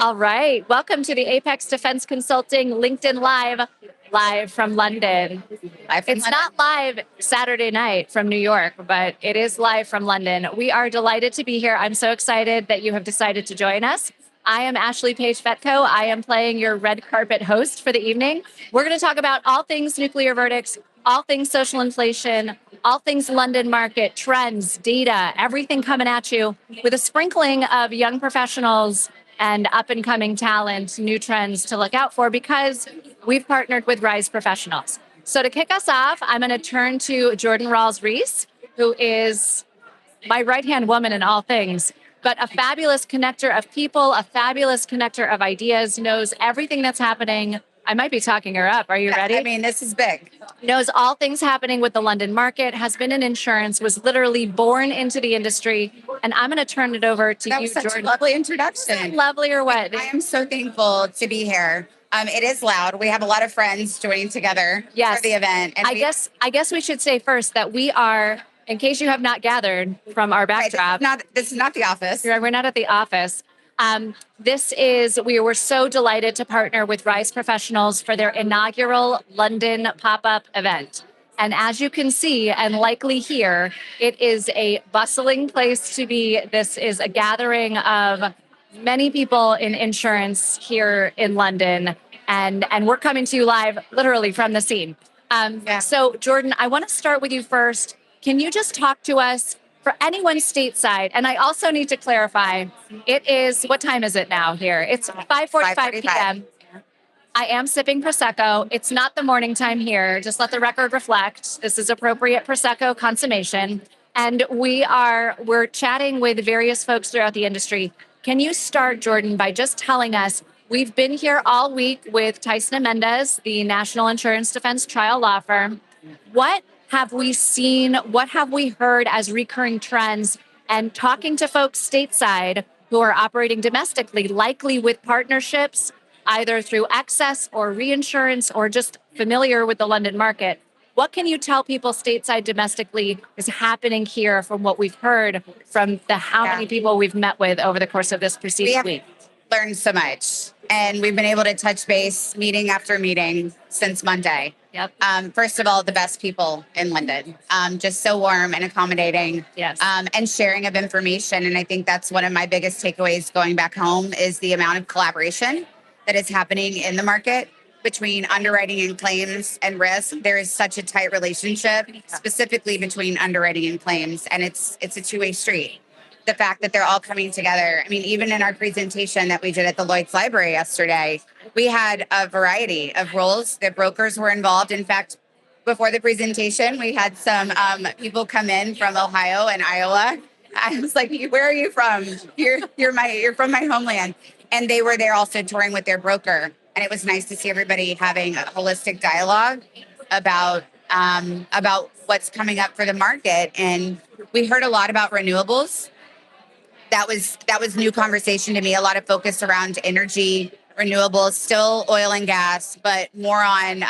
All right. Welcome to the Apex Defense Consulting LinkedIn live from London. It's not live Saturday night from New York, but it is live from London. We are delighted to be here. I'm so excited that you have decided to join us. I am Ashley Page Fetko. I am playing your red carpet host for the evening. We're going to talk about all things nuclear verdicts, all things social inflation, all things London market, trends, data, everything coming at you with a sprinkling of young professionals and up-and-coming talent, new trends to look out for because we've partnered with Reis professionals. So to kick us off, I'm going to turn to Jordann Reis, who is my right-hand woman in all things, but a fabulous connector of people, a fabulous connector of ideas, knows everything that's happening. I might be talking her up. Are you ready? I mean, this is big. Knows all things happening with the London market, has been in insurance, was literally born into the industry. And I'm going to turn it over to That you, was such Jordann. a lovely introduction. Lovely or what? I am so thankful to be here. It is loud. We have a lot of friends joining together Yes. for the event. And I guess we should say first that we are, in case you have not gathered from our backdrop. This is not the office. We're not at the office. We were so delighted to partner with Reis Professionals for their inaugural London pop-up event. And as you can see and likely hear, it is a bustling place to be. This is a gathering of many people in insurance here in London. And we're coming to you live literally from the scene. So Jordann, I want to start with you first. Can you just talk to us for anyone stateside? And I also need to clarify, it is, what time is it now here? It's 5:45 p.m. I am sipping Prosecco. It's not the morning time here. Just let the record reflect. This is appropriate Prosecco consummation. And we're chatting with various folks throughout the industry. Can you start, Jordann, by just telling us, we've been here all week with Tyson & Mendez, the National Insurance Defense Trial Law Firm. What have we seen? What have we heard as recurring trends? And talking to folks stateside who are operating domestically, likely with partnerships, either through excess or reinsurance or just familiar with the London market. What can you tell people stateside domestically is happening here from what we've heard from how many people we've met with over the course of this preceding week? Learned so much. And we've been able to touch base meeting after meeting since Monday. Yep. First of all, the best people in London, just so warm and accommodating. Yes. And sharing of information. And I think that's one of my biggest takeaways going back home is the amount of collaboration that is happening in the market between underwriting and claims and risk. There is such a tight relationship, specifically between underwriting and claims, and it's a two-way street. The fact that they're all coming together. I mean, even in our presentation that we did at the Lloyd's Library yesterday, we had a variety of roles that brokers were involved. In fact, before the presentation, we had some people come in from Ohio and Iowa. I was like, "Where are you from? You're from my homeland." And they were there also touring with their broker. And it was nice to see everybody having a holistic dialogue about what's coming up for the market. And we heard a lot about renewables. That was new conversation to me. A lot of focus around energy, renewables, still oil and gas, but more on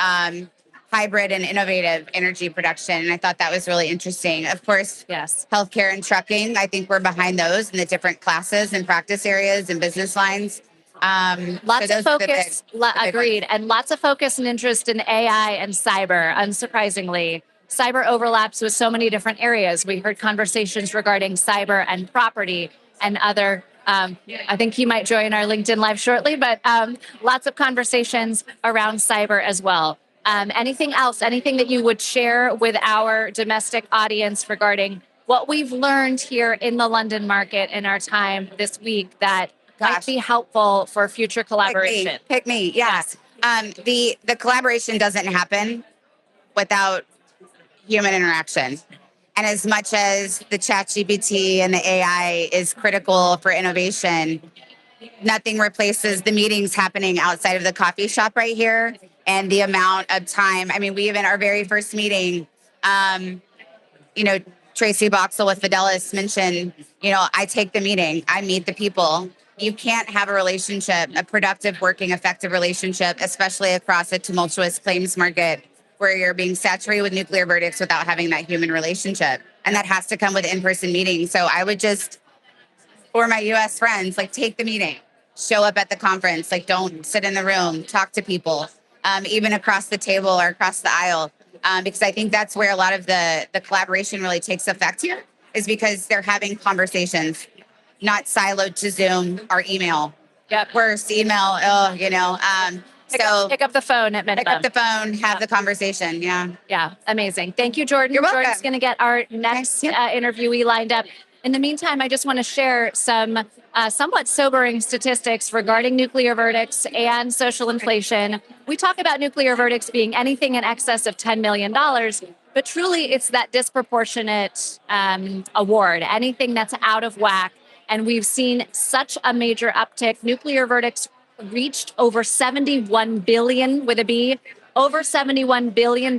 hybrid and innovative energy production. And I thought that was really interesting. Of course, yes, healthcare and trucking. I think we're behind those in the different classes and practice areas and business lines. Lots of focus, agreed, and lots of focus and interest in AI and cyber, unsurprisingly. Cyber overlaps with so many different areas. We heard conversations regarding cyber and property and other, I think he might join our LinkedIn Live shortly, but lots of conversations around cyber as well. Anything else, anything that you would share with our domestic audience regarding what we've learned here in the London market in our time this week that might be helpful for future collaboration? Pick me. Yes. The collaboration doesn't happen without human interaction. And as much as the ChatGPT and the AI is critical for innovation, nothing replaces the meetings happening outside of the coffee shop right here and the amount of time. I mean, we even our very first meeting, Tracy Boxall with Fidelis mentioned, I take the meeting, I meet the people. You can't have a relationship, a productive, working, effective relationship, especially across a tumultuous claims market where you're being saturated with nuclear verdicts without having that human relationship. And that has to come with in-person meetings. So I would just, for my US friends, take the meeting. show up at the conference. Like, don't sit in the room, talk to people, even across the table or across the aisle, because I think that's where a lot of the collaboration really takes effect here, is because they're having conversations, not siloed to Zoom or email. Yep. Worst email, oh, Pick up the phone at pick up minimum. the phone, have the conversation. Yeah. Yeah, amazing. Thank you, Jordann. You're welcome. Jordan's going to get our next interviewee lined up. In the meantime, I just want to share some somewhat sobering statistics regarding nuclear verdicts and social inflation. We talk about nuclear verdicts being anything in excess of $10 million, but truly it's that disproportionate award, anything that's out of whack. And we've seen such a major uptick. Nuclear verdicts reached over 71 billion with a B, over $71 billion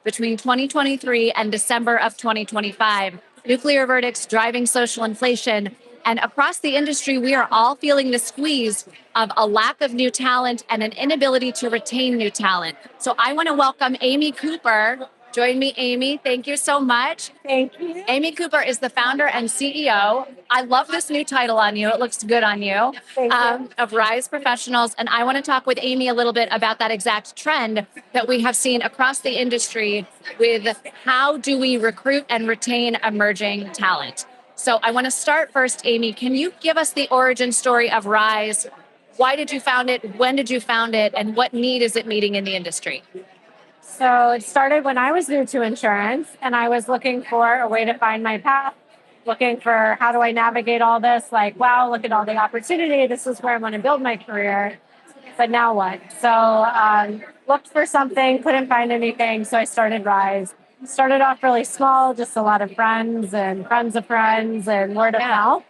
between 2023 and December of 2025. Nuclear verdicts driving social inflation. And across the industry, we are all feeling the squeeze of a lack of new talent and an inability to retain new talent. So I want to welcome Amy Cooper. Join me, Amy. Thank you so much. Thank you. Amy Cooper is the founder and CEO. I love this new title on you. It looks good on you. Of Reis Professionals. And I want to talk with Amy a little bit about that exact trend that we have seen across the industry with how do we recruit and retain emerging talent. So I want to start first, Amy. Can you give us the origin story of Reis? Why did you found it? When did you found it? And what need is it meeting in the industry? So it started when I was new to insurance and I was looking for a way to find my path, looking for how do I navigate all this? Like, wow, look at all the opportunity. This is where I want to build my career. But now what? So looked for something, couldn't find anything. So I started Reis. Started off really small, just a lot of friends and friends of friends and word of mouth.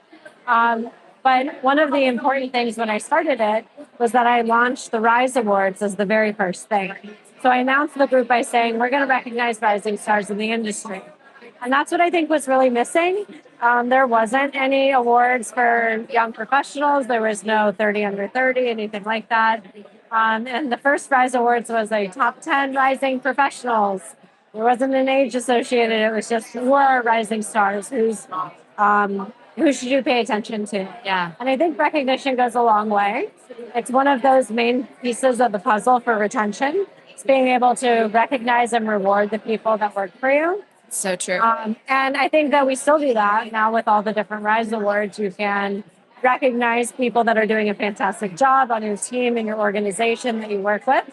But one of the important things when I started it was that I launched the Reis Awards as the very first thing. So I announced the group by saying, we're going to recognize rising stars in the industry. And that's what I think was really missing. There wasn't any awards for young professionals. There was no 30 under 30, anything like that. And the first Reis Awards was a top 10 rising professionals. There wasn't an age associated. It was just who are rising stars, who should you pay attention to? Yeah. And I think recognition goes a long way. It's one of those main pieces of the puzzle for retention. It's being able to recognize and reward the people that work for you. So true. And I think that we still do that now with all the different Reis Awards. You can recognize people that are doing a fantastic job on your team and your organization that you work with.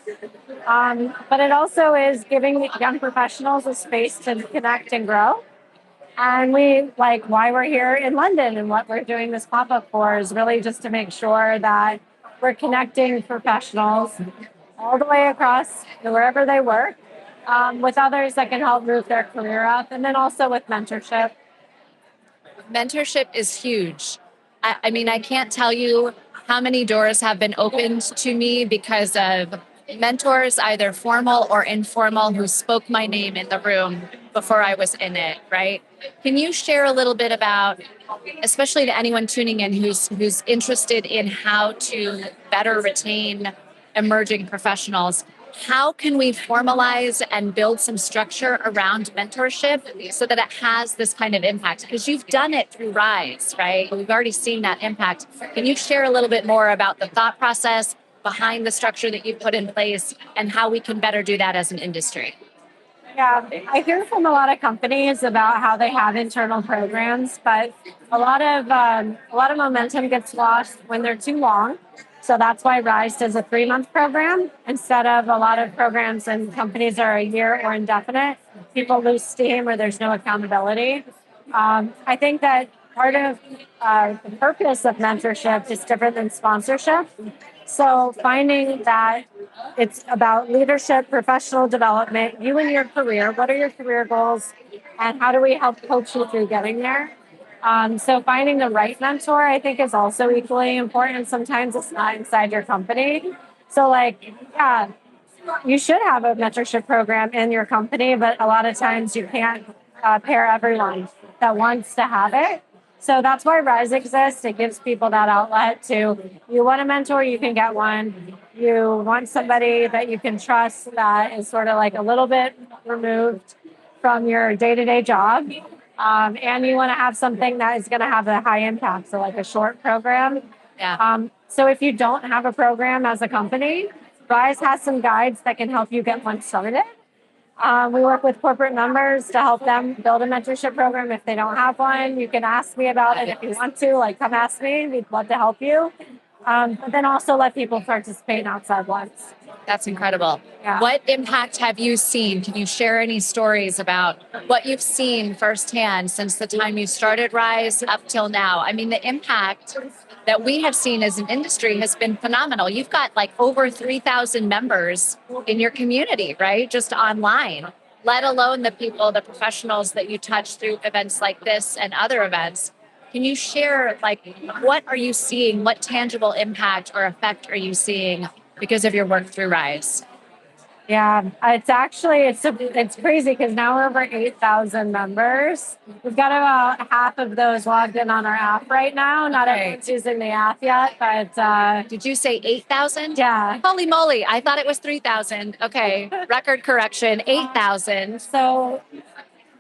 But it also is giving young professionals a space to connect and grow. And why we're here in London and what we're doing this pop-up for is really just to make sure that we're connecting professionals all the way across wherever they work with others that can help move their career up. And then also with mentorship. Mentorship is huge. I mean, I can't tell you how many doors have been opened to me because of mentors, either formal or informal, who spoke my name in the room before I was in it, right? Can you share a little bit about, especially to anyone tuning in who's interested in how to better retain emerging professionals, how can we formalize and build some structure around mentorship so that it has this kind of impact? Because you've done it through Reis, right? We've already seen that impact. Can you share a little bit more about the thought process behind the structure that you put in place and how we can better do that as an industry? Yeah, I hear from a lot of companies about how they have internal programs, but a lot of momentum gets lost when they're too long. So that's why Reis does a 3-month program instead of a lot of programs and companies are a year or indefinite. People lose steam or there's no accountability. I think that part of the purpose of mentorship is different than sponsorship. So finding that it's about leadership, professional development, you and your career. What are your career goals? And how do we help coach you through getting there? So finding the right mentor, I think, is also equally important. Sometimes it's not inside your company. So you should have a mentorship program in your company, but a lot of times you can't pair everyone that wants to have it. So that's why Reis exists. It gives people that outlet to, you want a mentor, you can get one. You want somebody that you can trust that is sort of like a little bit removed from your day-to-day job. And you want to have something that is going to have a high impact. So like a short program Yeah. So if you don't have a program as a company, Rise has some guides that can help you get one started. We work with corporate members to help them build a mentorship program. If they don't have one, you can ask me about it if you want to. Like, come ask me. We'd love to help you. But then also let people participate in outside ones. That's incredible. Yeah. What impact have you seen? Can you share any stories about what you've seen firsthand since the time you started Rise up till now? I mean, the impact that we have seen as an industry has been phenomenal. You've got like over 3,000 members in your community, right? Just online, let alone the people, the professionals that you touch through events like this and other events. Can you share, like, what are you seeing? What tangible impact or effect are you seeing because of your work through Rise? Yeah, it's crazy because now we're over 8,000 members. We've got about half of those logged in on our app right now. Not everyone's using the app yet, but Did you say 8,000? yeah. Holy moly, I thought it was 3,000. Okay, record correction, 8,000. So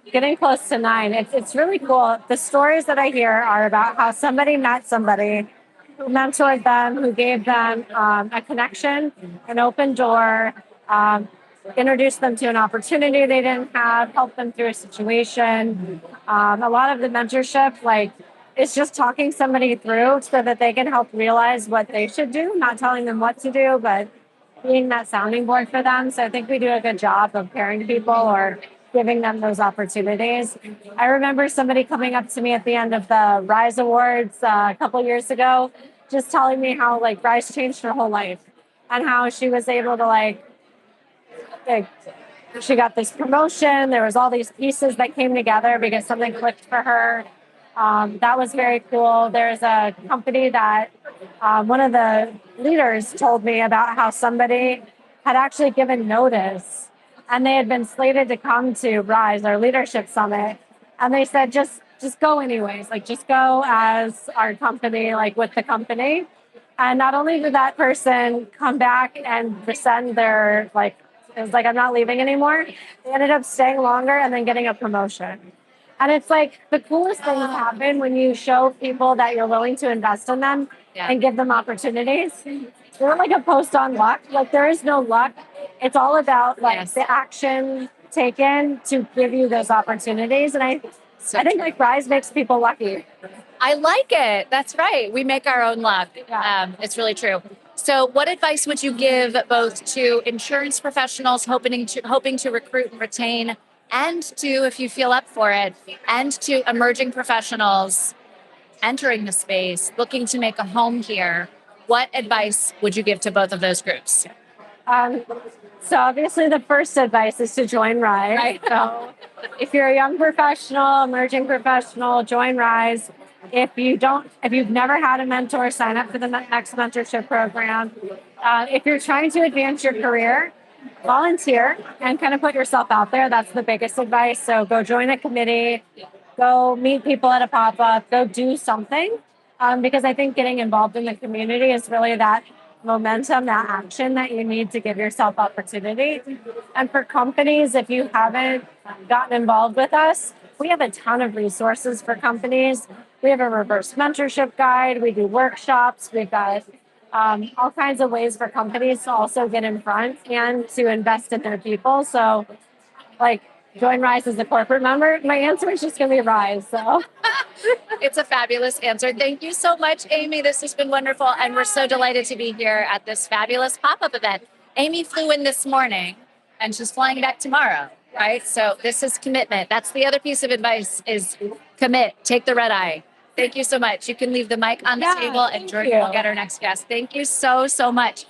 getting close to 9. It's really cool. The stories that I hear are about how somebody met somebody who mentored them, who gave them a connection, an open door, um, introduced them to an opportunity they didn't have, helped them through a situation. A lot of the mentorship, like, is just talking somebody through so that they can help realize what they should do, not telling them what to do, but being that sounding board for them. So I think we do a good job of pairing people or giving them those opportunities. I remember somebody coming up to me at the end of the Rise Awards a couple years ago, just telling me how like Rise changed her whole life and how she was able to like she got this promotion. There was all these pieces that came together because something clicked for her. That was very cool. There's a company that one of the leaders told me about how somebody had actually given notice and they had been slated to come to Rise, our leadership summit. And they said, just go anyways, like just go as our company, like with the company. And not only did that person come back and rescind their, like, it was like, I'm not leaving anymore. They ended up staying longer and then getting a promotion. And it's like the coolest things happen when you show people that you're willing to invest in them and give them opportunities. They're like a post on luck. Like there is no luck. It's all about like the action taken to give you those opportunities. And I think like Rise makes people lucky. I like it. That's right. We make our own luck. Yeah. It's really true. So, what advice would you give both to insurance professionals hoping to recruit and retain, and to, if you feel up for it, and to emerging professionals entering the space, looking to make a home here? What advice would you give to both of those groups? So obviously the first advice is to join Rise. Right. So if you're a young professional, emerging professional, join Rise. If you've never had a mentor, sign up for the next mentorship program. If you're trying to advance your career, volunteer and kind of put yourself out there. That's the biggest advice. So go join a committee, go meet people at a pop-up, go do something. Because I think getting involved in the community is really that momentum, that action that you need to give yourself opportunity. And for companies, if you haven't gotten involved with us, we have a ton of resources for companies. We have a reverse mentorship guide. We do workshops. We've got all kinds of ways for companies to also get in front and to invest in their people. So, like, join Rise as a corporate member. My answer is just going to be Rise. So. It's a fabulous answer. Thank you so much, Amy. This has been wonderful. And we're so delighted to be here at this fabulous pop-up event. Amy flew in this morning and she's flying back tomorrow, right? So this is commitment. That's the other piece of advice is commit, take the red eye. Thank you so much. You can leave the mic on the table and Jordann will get our next guest. Thank you so, so much.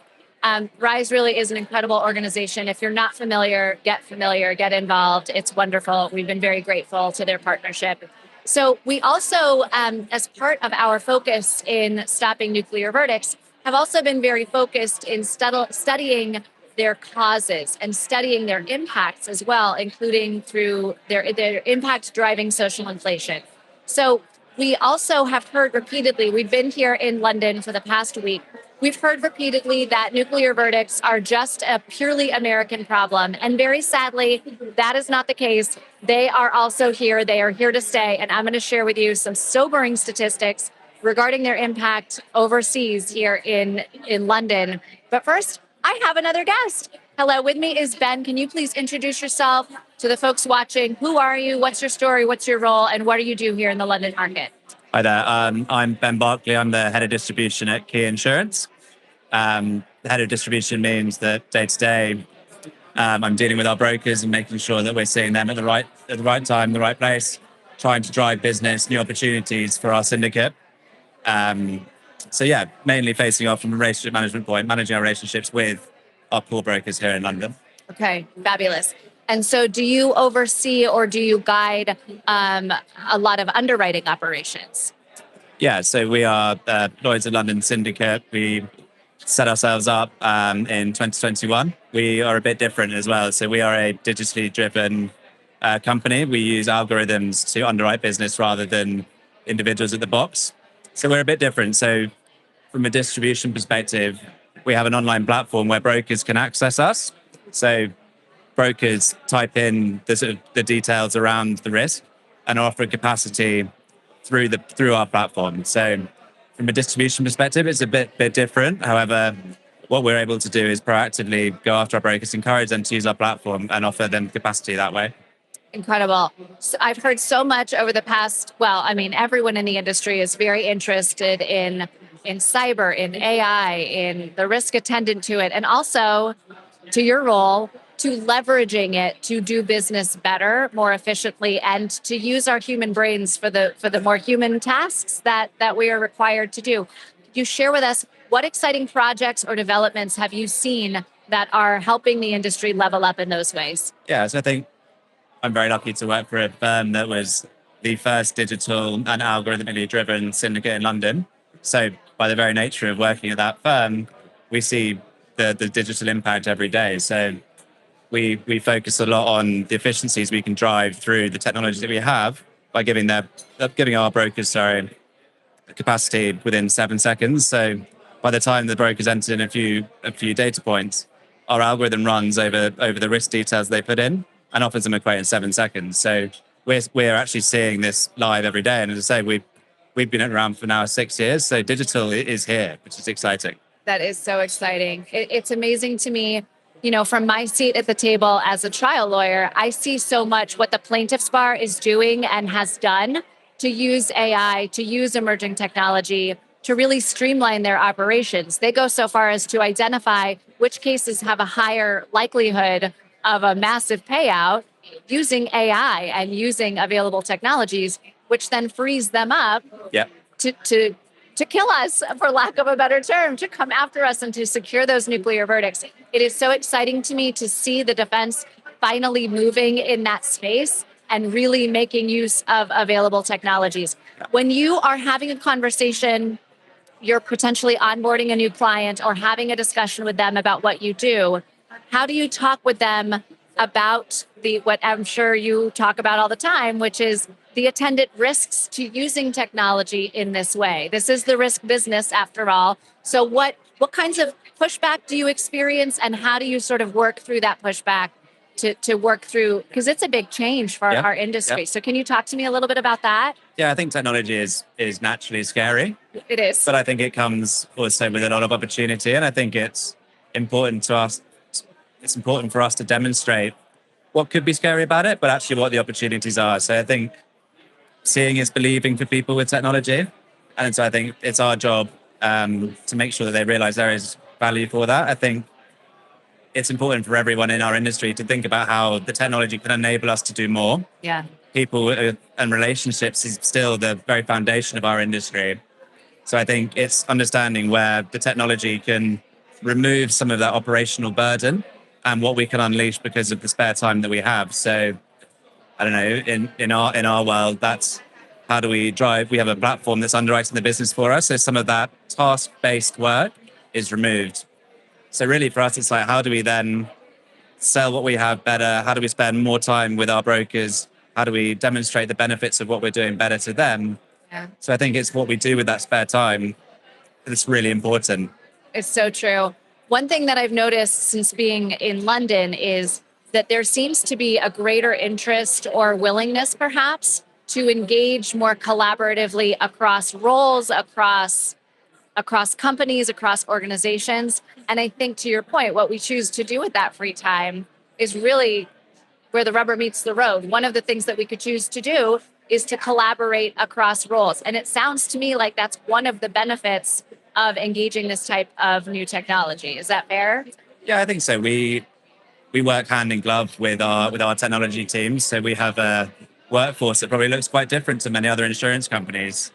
Rise really is an incredible organization. If you're not familiar, get involved. It's wonderful. We've been very grateful to their partnership. So we also, as part of our focus in stopping nuclear verdicts, have also been very focused in studying their causes and studying their impacts as well, including through their impact driving social inflation. So we also have heard repeatedly, we've been here in London for the past week, we've heard repeatedly that nuclear verdicts are just a purely American problem. And very sadly, that is not the case. They are also here. They are here to stay. And I'm going to share with you some sobering statistics regarding their impact overseas here in London. But first, I have another guest. Hello, with me is Ben. Can you please introduce yourself to the folks watching? Who are you? What's your story? What's your role? And what do you do here in the London market? Hi there. I'm Ben Berkeley. I'm the head of distribution at Key Insurance. The head of distribution means that day to day, I'm dealing with our brokers and making sure that we're seeing them at the right time, the right place, trying to drive business, new opportunities for our syndicate. So yeah, mainly facing off from a relationship management point, managing our relationships with our pool brokers here in London. Okay, fabulous. And so do you oversee or do you guide a lot of underwriting operations? Yeah, so we are Lloyd's of London Syndicate. We set ourselves up in 2021. We are a bit different as well. So we are a digitally driven company. We use algorithms to underwrite business rather than individuals at the box. So we're a bit different. So from a distribution perspective, we have an online platform where brokers can access us. So brokers type in the details around the risk and offer capacity through our platform. So from a distribution perspective, it's a bit different. However, what we're able to do is proactively go after our brokers, encourage them to use our platform and offer them capacity that way. Incredible. So I've heard so much over the past, everyone in the industry is very interested in cyber, in AI, in the risk attendant to it, and also to your role, to leveraging it to do business better, more efficiently, and to use our human brains for the more human tasks that we are required to do. Could you share with us what exciting projects or developments have you seen that are helping the industry level up in those ways? Yeah, so I think I'm very lucky to work for a firm that was the first digital and algorithmically driven syndicate in London. So by the very nature of working at that firm, we see the digital impact every day. So we focus a lot on the efficiencies we can drive through the technology that we have by giving our brokers, capacity within 7 seconds. So by the time the brokers enter in a few data points, our algorithm runs over the risk details they put in and offers them a quote in 7 seconds. So we're actually seeing this live every day. And as I say, we've been around for now 6 years. So digital is here, which is exciting. That is so exciting. It's amazing to me. From my seat at the table as a trial lawyer, I see so much what the plaintiff's bar is doing and has done to use AI, to use emerging technology to really streamline their operations. They go so far as to identify which cases have a higher likelihood of a massive payout using AI and using available technologies, which then frees them up to kill us, for lack of a better term, to come after us and to secure those nuclear verdicts. It is so exciting to me to see the defense finally moving in that space and really making use of available technologies. When you are having a conversation, you're potentially onboarding a new client or having a discussion with them about what you do, how do you talk with them about what I'm sure you talk about all the time, which is the attendant risks to using technology in this way? This is the risk business after all. So what kinds of pushback do you experience, and how do you sort of work through that pushback to work through, because it's a big change for our industry. So can you talk to me a little bit about that? Yeah, I think technology is naturally scary. It is. But I think it comes also with a lot of opportunity. And I think it's important to us. It's important for us to demonstrate what could be scary about it, but actually what the opportunities are. So I think seeing is believing for people with technology. And so I think it's our job to make sure that they realize there is value for that. I think it's important for everyone in our industry to think about how the technology can enable us to do more. Yeah. People and relationships is still the very foundation of our industry. So I think it's understanding where the technology can remove some of that operational burden and what we can unleash because of the spare time that we have. So I don't know, in our world, that's how do we drive? We have a platform that's underwriting the business for us. So some of that task-based work is removed. So really for us, it's like, how do we then sell what we have better? How do we spend more time with our brokers? How do we demonstrate the benefits of what we're doing better to them? Yeah. So I think it's what we do with that spare time that's really important. It's so true. One thing that I've noticed since being in London is that there seems to be a greater interest or willingness, perhaps, to engage more collaboratively across roles, across companies, across organizations. And I think to your point, what we choose to do with that free time is really where the rubber meets the road. One of the things that we could choose to do is to collaborate across roles. And it sounds to me like that's one of the benefits of engaging this type of new technology. Is that fair? Yeah, I think so. We work hand in glove with our technology teams. So we have a workforce that probably looks quite different to many other insurance companies.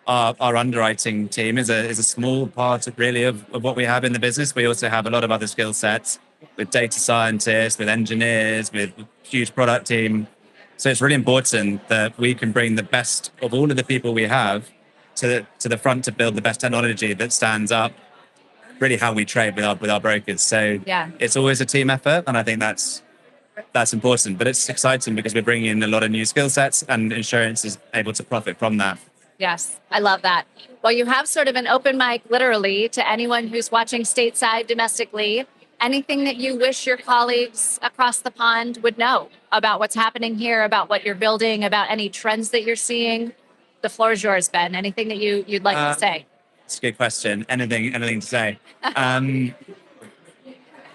Our underwriting team is a small part of what we have in the business. We also have a lot of other skill sets with data scientists, with engineers, with huge product team. So it's really important that we can bring the best of all of the people we have to the front to build the best technology that stands up really how we trade with our brokers. So Yeah. it's always a team effort, and I think that's important. But it's exciting because we're bringing in a lot of new skill sets, and insurance is able to profit from that. Yes, I love that. Well, you have sort of an open mic, literally, to anyone who's watching stateside, domestically. Anything that you wish your colleagues across the pond would know about what's happening here, about what you're building, about any trends that you're seeing? The floor is yours, Ben. Anything that you'd like to say? It's a good question. Anything to say?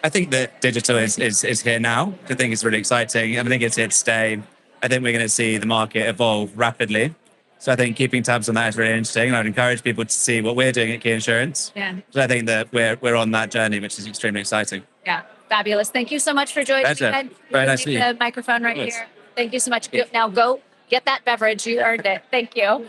I think that digital is here now. I think it's really exciting. I think it's here to stay. I think we're going to see the market evolve rapidly. So I think keeping tabs on that is really interesting. And I'd encourage people to see what we're doing at Key Insurance. Yeah. So I think that we're on that journey, which is extremely exciting. Yeah, fabulous. Thank you so much for joining Pleasure. me. Very nice to meet you. The microphone right Yes. here. Thank you so much. Yeah. Now go get that beverage. You earned it. Thank you.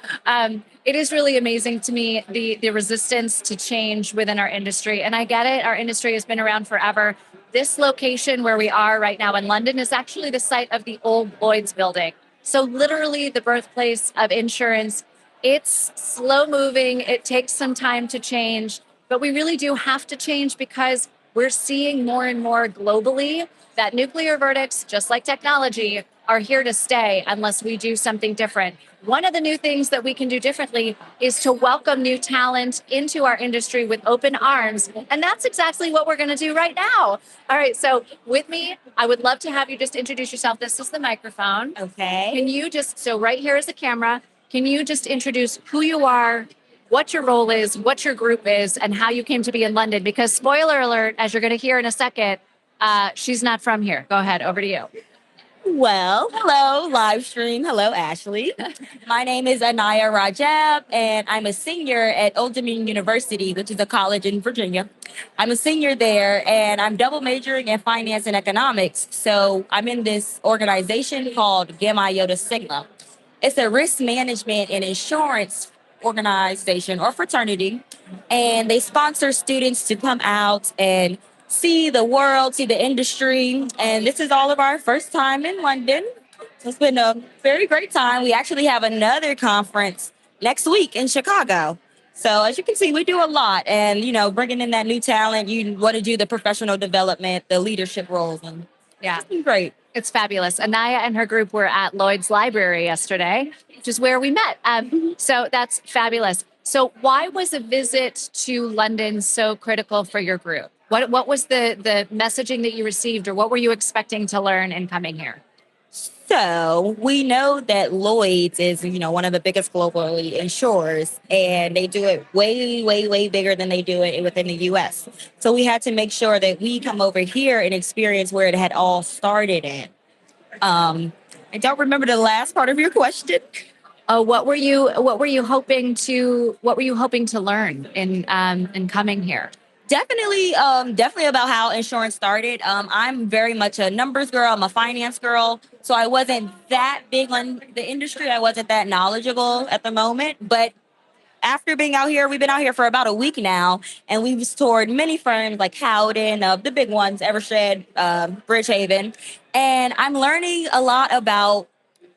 It is really amazing to me, the resistance to change within our industry. And I get it. Our industry has been around forever. This location where we are right now in London is actually the site of the old Lloyd's building. So literally the birthplace of insurance. It's slow moving. It takes some time to change, but we really do have to change because we're seeing more and more globally that nuclear verdicts, just like technology, are here to stay unless we do something different. One of the new things that we can do differently is to welcome new talent into our industry with open arms. And that's exactly what we're going to do right now. All right. So with me, I would love to have you just introduce yourself. This is the microphone. Okay. Can you just, so right here is the camera. Can you just introduce who you are, what your role is, what your group is, and how you came to be in London? Because spoiler alert, as you're going to hear in a second, she's not from here. Go ahead. Over to you. Well, hello, live stream. Hello, Ashley. My name is Aniyah Rajab, and I'm a senior at Old Dominion University, which is a college in Virginia. I'm a senior there, and I'm double majoring in finance and economics. So I'm in this organization called Gamma Iota Sigma. It's a risk management and insurance organization or fraternity, and they sponsor students to come out and see the world, see the industry. And this is all of our first time in London. So it's been a very great time. We actually have another conference next week in Chicago. So as you can see, we do a lot, and bringing in that new talent, you want to do the professional development, the leadership roles, and Yeah. it's been great. It's fabulous. Aniyah and her group were at Lloyd's Library yesterday, which is where we met. So that's fabulous. So why was a visit to London so critical for your group? What was the messaging that you received, or what were you expecting to learn in coming here? So we know that Lloyd's is, one of the biggest globally insurers, and they do it way, way, way bigger than they do it within the US. So we had to make sure that we come over here and experience where it had all started in. I don't remember the last part of your question. Oh, what were you hoping to learn in coming here? Definitely about how insurance started. I'm very much a numbers girl. I'm a finance girl. So I wasn't that big on the industry. I wasn't that knowledgeable at the moment. But after being out here, we've been out here for about a week now, and we've toured many firms like Howden, the big ones, Evershed, Bridgehaven. And I'm learning a lot about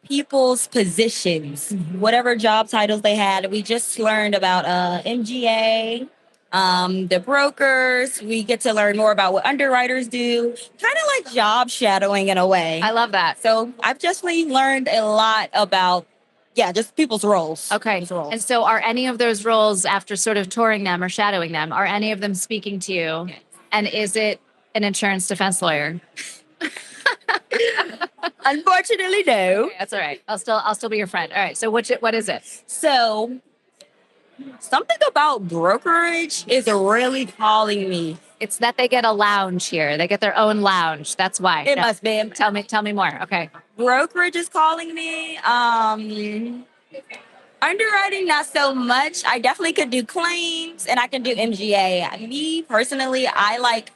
people's positions, whatever job titles they had. We just learned about MGA, the brokers. We get to learn more about what underwriters do, kind of like job shadowing in a way. I love that. So I've definitely learned a lot about, just people's roles. Okay. People's roles. And so are any of those roles, after sort of touring them or shadowing them, are any of them speaking to you? And is it an insurance defense lawyer? Unfortunately, no. Okay, that's all right. I'll still be your friend. All right. So what is it? So something about brokerage is really calling me. It's that they get a lounge here. They get their own lounge. That's why. It No, must be. tell me more. Okay. Brokerage is calling me. Underwriting, not so much. I definitely could do claims and I can do MGA. Me personally, I like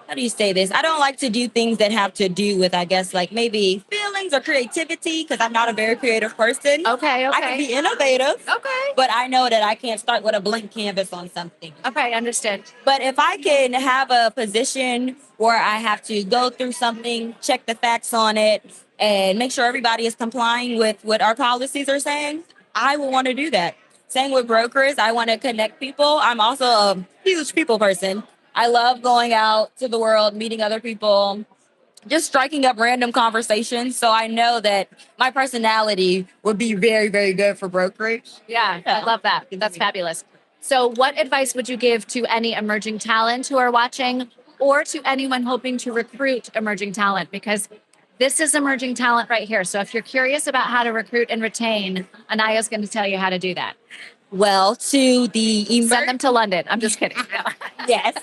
how do you say this? I don't like to do things that have to do with, I guess, like maybe feelings or creativity because I'm not a very creative person. Okay. I can be innovative, Okay. but I know that I can't start with a blank canvas on something. Okay. Understood. But if I can have a position where I have to go through something, check the facts on it, and make sure everybody is complying with what our policies are saying, I will want to do that. Same with brokers. I want to connect people. I'm also a huge people person. I love going out to the world, meeting other people, just striking up random conversations. So I know that my personality would be very, very good for brokerage. Yeah, I love that. That's fabulous. So, what advice would you give to any emerging talent who are watching, or to anyone hoping to recruit emerging talent? Because this is emerging talent right here. So, if you're curious about how to recruit and retain, Aniyah's going to tell you how to do that. Well, to the Send them to London. I'm just kidding. yes.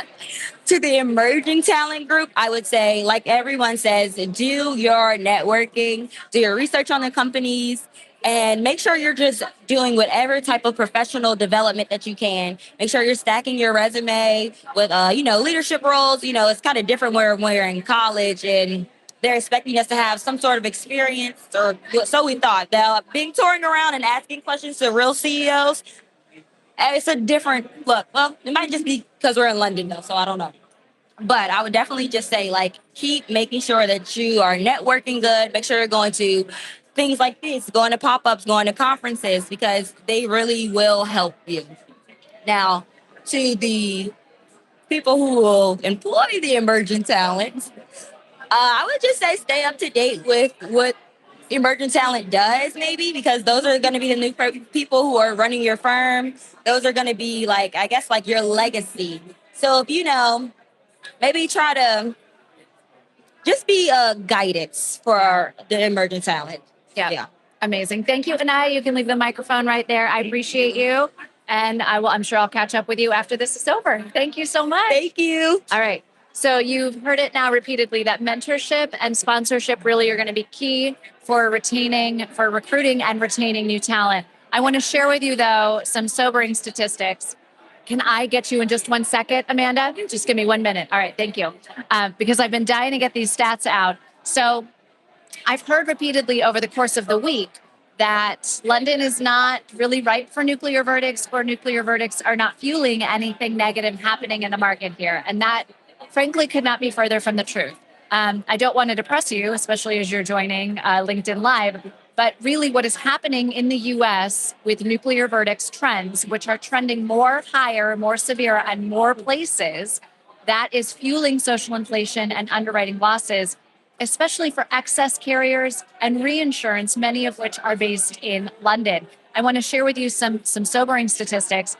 To the emerging talent group, I would say, like everyone says, do your networking, do your research on the companies, and make sure you're just doing whatever type of professional development that you can. Make sure you're stacking your resume with, leadership roles. You know, it's kind of different where we're in college and they're expecting us to have some sort of experience, or so we thought. Now, being touring around and asking questions to real CEOs, it's a different look. Well, it might just be because we're in London, though, so I don't know. But I would definitely just say, like, keep making sure that you are networking good. Make sure you're going to things like this, going to pop-ups, going to conferences, because they really will help you. Now, to the people who will employ the emerging talent, I would just say stay up to date with what emerging talent does, maybe, because those are going to be the new people who are running your firm. Those are going to be, like, I guess, like your legacy. So if you know, maybe try to just be a guidance for the emerging talent. Yeah. Amazing. Thank you, Aniyah. You can leave the microphone right there. I appreciate you. And I'm sure I'll catch up with you after this is over. Thank you so much. Thank you. All right. So you've heard it now repeatedly that mentorship and sponsorship really are going to be key for recruiting and retaining new talent. I want to share with you, though, some sobering statistics. Can I get you in just 1 second, Amanda? Just give me 1 minute. All right. Thank you. Because I've been dying to get these stats out. So I've heard repeatedly over the course of the week that London is not really ripe for nuclear verdicts, or nuclear verdicts are not fueling anything negative happening in the market here. And that, frankly, could not be further from the truth. I don't want to depress you, especially as you're joining LinkedIn Live, but really what is happening in the US with nuclear verdicts trends, which are trending more higher, more severe, and more places, that is fueling social inflation and underwriting losses, especially for excess carriers and reinsurance, many of which are based in London. I want to share with you some sobering statistics.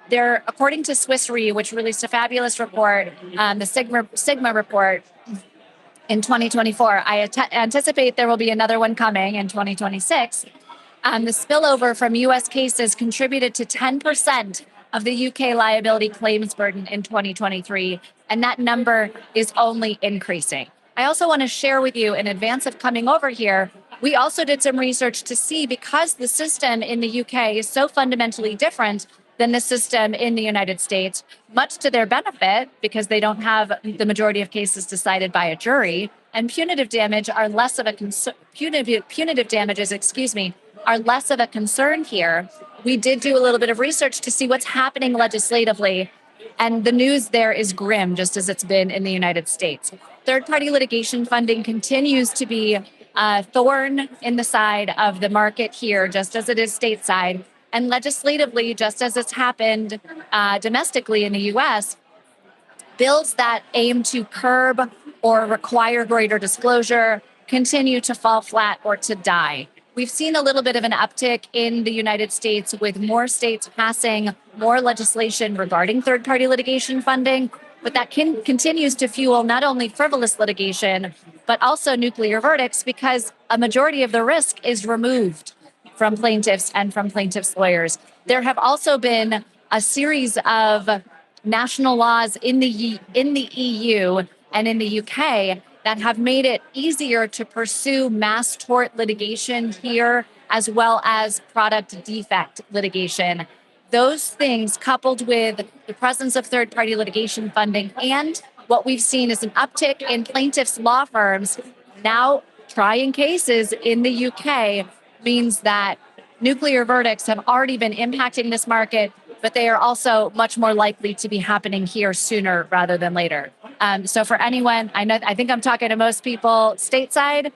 They're, according to Swiss Re, which released a fabulous report, the Sigma report in 2024. I anticipate there will be another one coming in 2026. The spillover from US cases contributed to 10% of the UK liability claims burden in 2023, and that number is only increasing. I also want to share with you, in advance of coming over here, we also did some research to see, because the system in the UK is so fundamentally different than the system in the United States, much to their benefit, because they don't have the majority of cases decided by a jury, and punitive damages, are less of a concern here. We did do a little bit of research to see what's happening legislatively, and the news there is grim, just as it's been in the United States. Third-party litigation funding continues to be a thorn in the side of the market here, just as it is stateside. And legislatively, just as it's happened domestically in the US, bills that aim to curb or require greater disclosure continue to fall flat or to die. We've seen a little bit of an uptick in the United States, with more states passing more legislation regarding third-party litigation funding. but that continues to fuel not only frivolous litigation, but also nuclear verdicts because a majority of the risk is removed from plaintiffs and from plaintiffs' lawyers. There have also been a series of national laws in the EU and in the UK that have made it easier to pursue mass tort litigation here, as well as product defect litigation. Those things, coupled with the presence of third-party litigation funding, and what we've seen is an uptick in plaintiffs' law firms now trying cases in the UK, means that nuclear verdicts have already been impacting this market, but they are also much more likely to be happening here sooner rather than later. So for anyone, I think I'm talking to most people stateside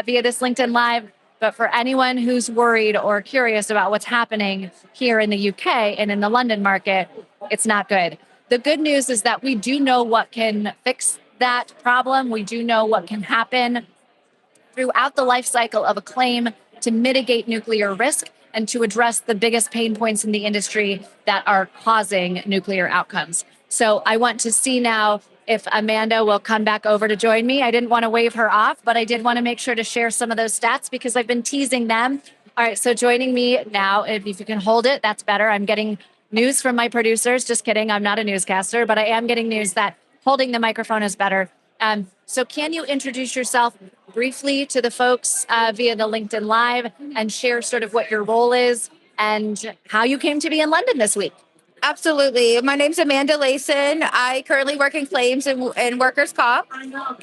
via this LinkedIn Live, but for anyone who's worried or curious about what's happening here in the UK and in the London market, it's not good. The good news is that we do know what can fix that problem. We do know what can happen throughout the life cycle of a claim to mitigate nuclear risk and to address the biggest pain points in the industry that are causing nuclear outcomes. So I want to see now if Amanda will come back over to join me. I didn't want to wave her off, but I did want to make sure to share some of those stats because I've been teasing them. All right, so joining me now, if you can hold it, that's better. I'm getting news from my producers. Just kidding, I'm not a newscaster, but I am getting news that holding the microphone is better. So can you introduce yourself briefly to the folks via the LinkedIn Live and share sort of what your role is and how you came to be in London this week? Absolutely. My name's Amanda Lasen. I currently work in claims and workers' comp.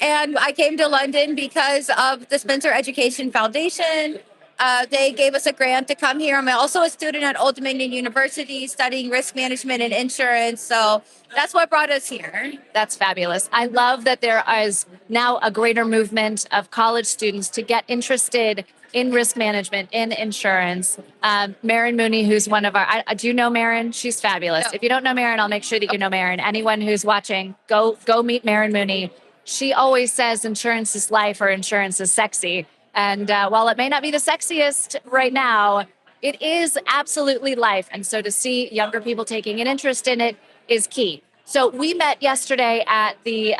And I came to London because of the Spencer Education Foundation. They gave us a grant to come here. I'm also a student at Old Dominion University studying risk management and insurance. So that's what brought us here. That's fabulous. I love that there is now a greater movement of college students to get interested in risk management, in insurance. Marin Mooney, who's one of our, do you know Marin? She's fabulous. No. If you don't know Marin, I'll make sure that you know Marin. Anyone who's watching, go meet Marin Mooney. She always says insurance is life or insurance is sexy. And while it may not be the sexiest right now, it is absolutely life. And so to see younger people taking an interest in it is key. So we met yesterday at the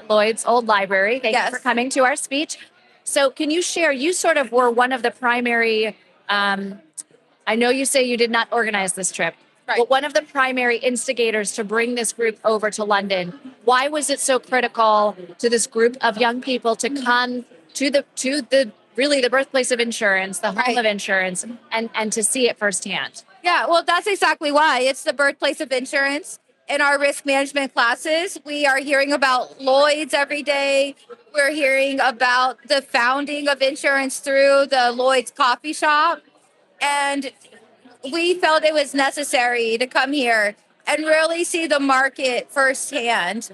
Lloyd's Old Library. Thank you for coming to our speech. So can you share, you sort of were one of the primary, I know you say you did not organize this trip, right, but one of the primary instigators to bring this group over to London. Why was it so critical to this group of young people to come to the really the birthplace of insurance, the home of insurance, and to see it firsthand? Yeah, well, that's exactly why. It's the birthplace of insurance. In our risk management classes, we are hearing about Lloyd's every day. We're hearing about the founding of insurance through the Lloyd's coffee shop. And we felt it was necessary to come here and really see the market firsthand.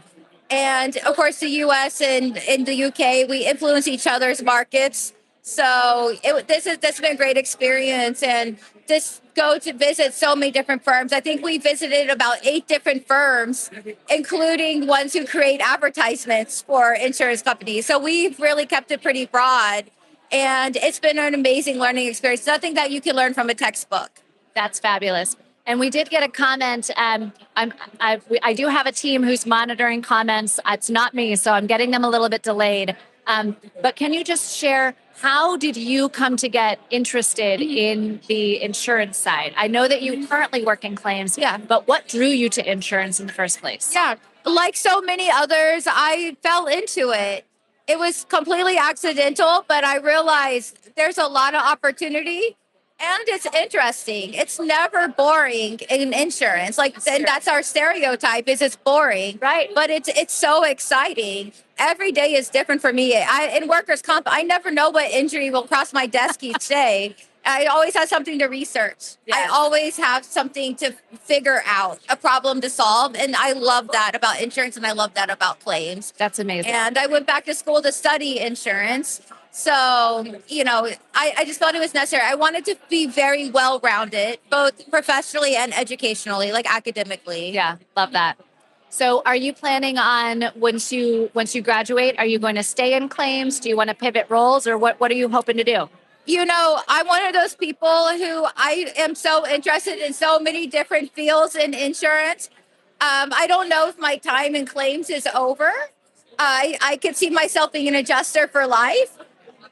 And of course, the US and in the UK, we influence each other's markets. So this has been a great experience, and just go to visit so many different firms. I think we visited about 8 different firms, including ones who create advertisements for insurance companies. So we've really kept it pretty broad, and it's been an amazing learning experience. Nothing that you can learn from a textbook. That's fabulous. And we did get a comment. I do have a team who's monitoring comments. It's not me, so I'm getting them a little bit delayed. But can you just share, how did you come to get interested in the insurance side? I know that you currently work in claims, but what drew you to insurance in the first place? Yeah, like so many others, I fell into it. It was completely accidental, but I realized there's a lot of opportunity. And it's interesting. It's never boring in insurance. And that's our stereotype, is it's boring. Right. But it's so exciting. Every day is different for me. In workers' comp, I never know what injury will cross my desk each day. I always have something to research. Yes. I always have something to figure out, a problem to solve. And I love that about insurance, and I love that about claims. That's amazing. And I went back to school to study insurance. So, I just thought it was necessary. I wanted to be very well-rounded, both professionally and educationally, like academically. Yeah, love that. So are you planning on, once you graduate, are you going to stay in claims? Do you want to pivot roles, or what are you hoping to do? I'm one of those people who I am so interested in so many different fields in insurance. I don't know if my time in claims is over. I could see myself being an adjuster for life,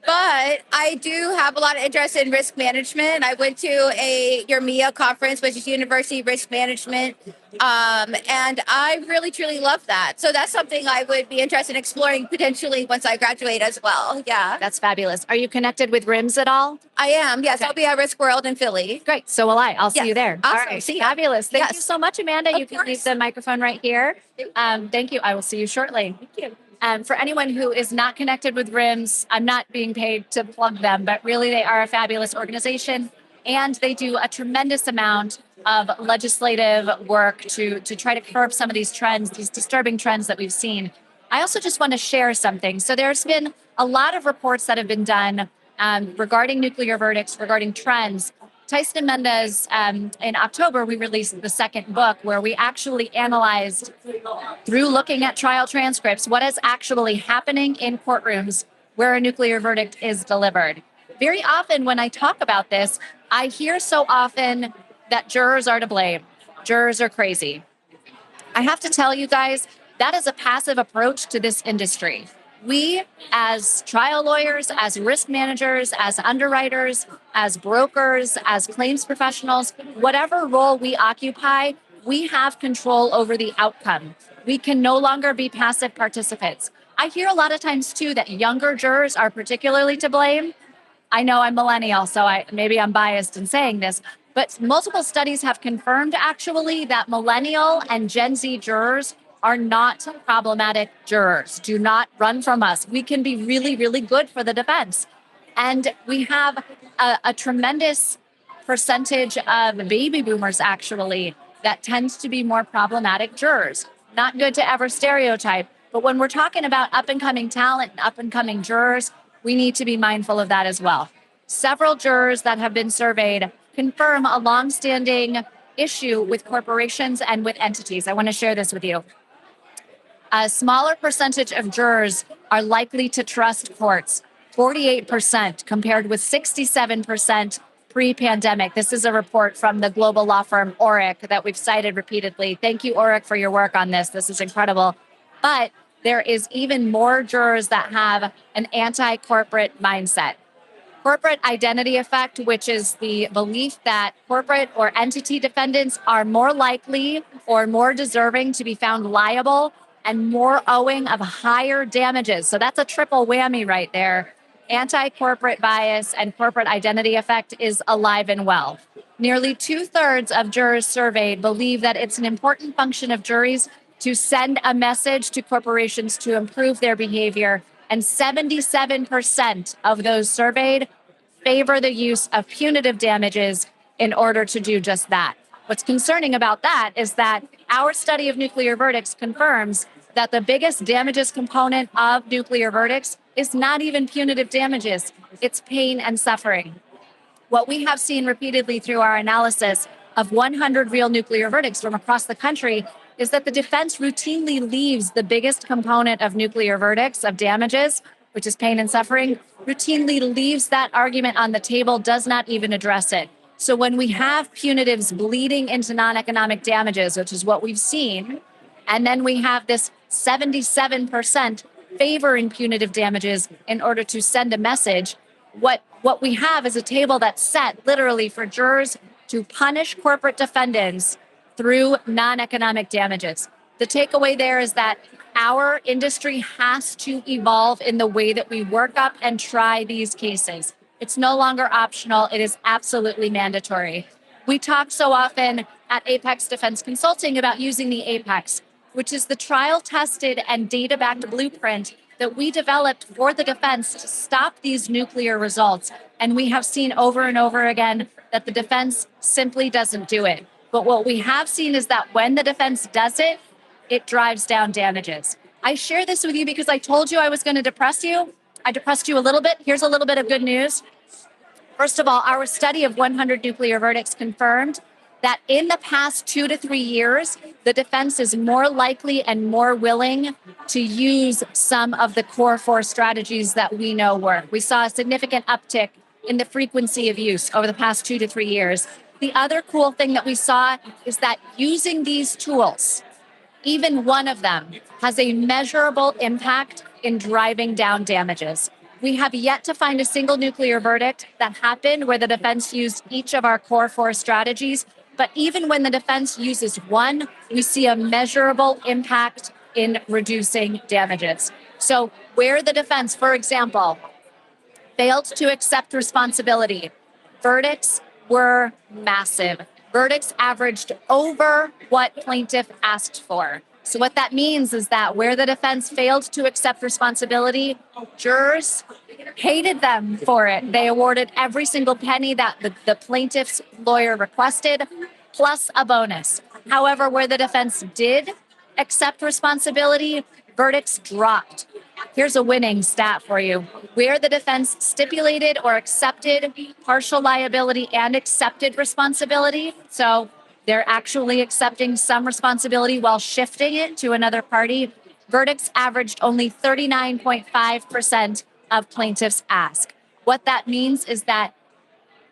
but I do have a lot of interest in risk management. I went to a URMIA conference, which is University Risk Management, and I really truly love that. So that's something I would be interested in exploring potentially once I graduate as well. Yeah, That's fabulous. Are you connected with RIMS at all? I am. Yes, Okay. I'll be at Risk World in Philly. Great. So will I. I'll see Yes. you there. Awesome. All right. See ya. Fabulous. Thank you Yes. so much, Amanda. Of You can leave course. the microphone right here. Thank you. I will see you shortly. Thank you. For anyone who is not connected with RIMS, I'm not being paid to plug them, but really they are a fabulous organization and they do a tremendous amount of legislative work to try to curb some of these trends, these disturbing trends that we've seen. I also just want to share something. So there's been a lot of reports that have been done regarding nuclear verdicts, regarding trends. Tyson and Mendez, in October, we released the second book where we actually analyzed through looking at trial transcripts what is actually happening in courtrooms where a nuclear verdict is delivered. Very often when I talk about this, I hear so often that jurors are to blame. Jurors are crazy. I have to tell you guys, that is a passive approach to this industry. We, as trial lawyers, as risk managers, as underwriters, as brokers, as claims professionals, whatever role we occupy, we have control over the outcome. We can no longer be passive participants. I hear a lot of times too that younger jurors are particularly to blame. I know I'm millennial, so maybe I'm biased in saying this, but multiple studies have confirmed actually that millennial and Gen Z jurors are not problematic jurors. Do not run from us. We can be really, really good for the defense. And we have a tremendous percentage of baby boomers actually that tends to be more problematic jurors. Not good to ever stereotype, but when we're talking about up and coming talent and up and coming jurors, we need to be mindful of that as well. Several jurors that have been surveyed confirm a longstanding issue with corporations and with entities. I want to share this with you. A smaller percentage of jurors are likely to trust courts, 48% compared with 67% pre-pandemic. This is a report from the global law firm Orrick that we've cited repeatedly. Thank you, Orrick, for your work on this. This is incredible. But there is even more jurors that have an anti-corporate mindset. Corporate identity effect, which is the belief that corporate or entity defendants are more likely or more deserving to be found liable and more owing of higher damages. So that's a triple whammy right there. Anti-corporate bias and corporate identity effect is alive and well. Nearly 2/3 of jurors surveyed believe that it's an important function of juries to send a message to corporations to improve their behavior, and 77% of those surveyed favor the use of punitive damages in order to do just that. What's concerning about that is that our study of nuclear verdicts confirms that the biggest damages component of nuclear verdicts is not even punitive damages, it's pain and suffering. What we have seen repeatedly through our analysis of 100 real nuclear verdicts from across the country is that the defense routinely leaves the biggest component of nuclear verdicts of damages, which is pain and suffering, routinely leaves that argument on the table, does not even address it. So when we have punitives bleeding into non-economic damages, which is what we've seen, and then we have this 77% favoring punitive damages in order to send a message, what we have is a table that's set literally for jurors to punish corporate defendants through non-economic damages. The takeaway there is that our industry has to evolve in the way that we work up and try these cases. It's no longer optional. It is absolutely mandatory. We talk so often at Apex Defense Consulting about using the Apex, which is the trial-tested and data-backed blueprint that we developed for the defense to stop these nuclear results. And we have seen over and over again that the defense simply doesn't do it. But what we have seen is that when the defense does it, it drives down damages. I share this with you because I told you I was going to depress you. I depressed you a little bit. Here's a little bit of good news. First of all, our study of 100 nuclear verdicts confirmed that in the past 2 to 3 years, the defense is more likely and more willing to use some of the core 4 strategies that we know work. We saw a significant uptick in the frequency of use over the past 2 to 3 years. The other cool thing that we saw is that using these tools, even one of them has a measurable impact in driving down damages. We have yet to find a single nuclear verdict that happened where the defense used each of our core 4 strategies. But even when the defense uses one, we see a measurable impact in reducing damages. So where the defense, for example, failed to accept responsibility, verdicts were massive. Verdicts averaged over what plaintiff asked for. So what that means is that where the defense failed to accept responsibility, jurors hated them for it. They awarded every single penny that the plaintiff's lawyer requested, plus a bonus. However, where the defense did accept responsibility, verdicts dropped. Here's a winning stat for you. Where the defense stipulated or accepted partial liability and accepted responsibility, so they're actually accepting some responsibility while shifting it to another party, verdicts averaged only 39.5% of plaintiffs ask. What that means is that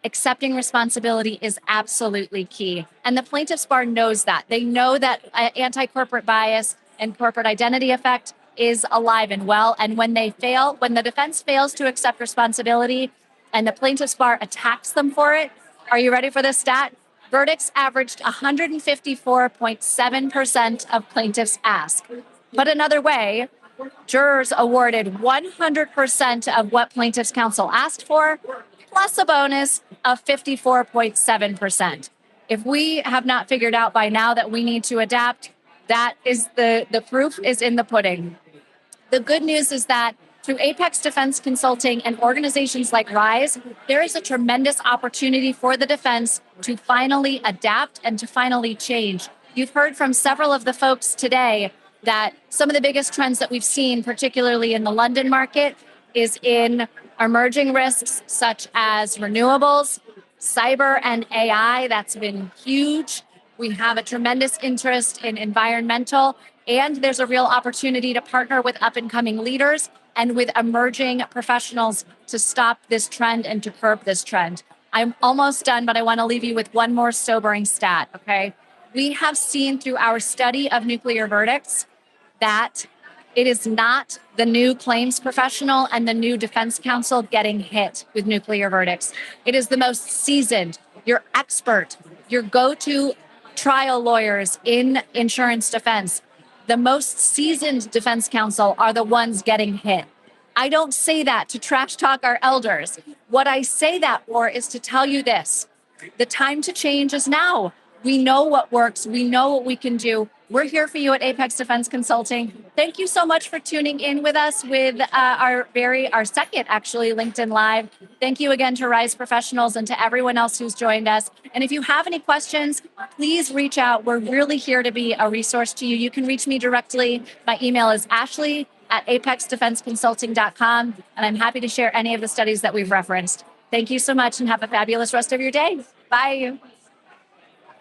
accepting responsibility is absolutely key. And the plaintiffs bar knows that. They know that anti-corporate bias and corporate identity effect is alive and well. And when the defense fails to accept responsibility and the plaintiffs bar attacks them for it, are you ready for this stat? Verdicts averaged 154.7% of plaintiffs ask. Put another way, jurors awarded 100% of what plaintiffs' counsel asked for, plus a bonus of 54.7%. If we have not figured out by now that we need to adapt, that is the proof is in the pudding. The good news is that through Apex Defense Consulting and organizations like Reis, there is a tremendous opportunity for the defense to finally adapt and to finally change. You've heard from several of the folks today that some of the biggest trends that we've seen, particularly in the London market, is in emerging risks such as renewables, cyber, and AI. That's been huge. We have a tremendous interest in environmental, and there's a real opportunity to partner with up-and-coming leaders and with emerging professionals to stop this trend and to curb this trend. I'm almost done, but I want to leave you with one more sobering stat, okay? We have seen through our study of nuclear verdicts that it is not the new claims professional and the new defense counsel getting hit with nuclear verdicts. It is the most seasoned, your expert, your go-to trial lawyers in insurance defense. The most seasoned defense counsel are the ones getting hit. I don't say that to trash talk our elders. What I say that for is to tell you this. The time to change is now. We know what works. We know what we can do. We're here for you at Apex Defense Consulting. Thank you so much for tuning in with us with our second, actually, LinkedIn Live. Thank you again to Reis professionals and to everyone else who's joined us. And if you have any questions, please reach out. We're really here to be a resource to you. You can reach me directly. My email is ashley@apexdefenseconsulting.com, and I'm happy to share any of the studies that we've referenced. Thank you so much and have a fabulous rest of your day. Bye.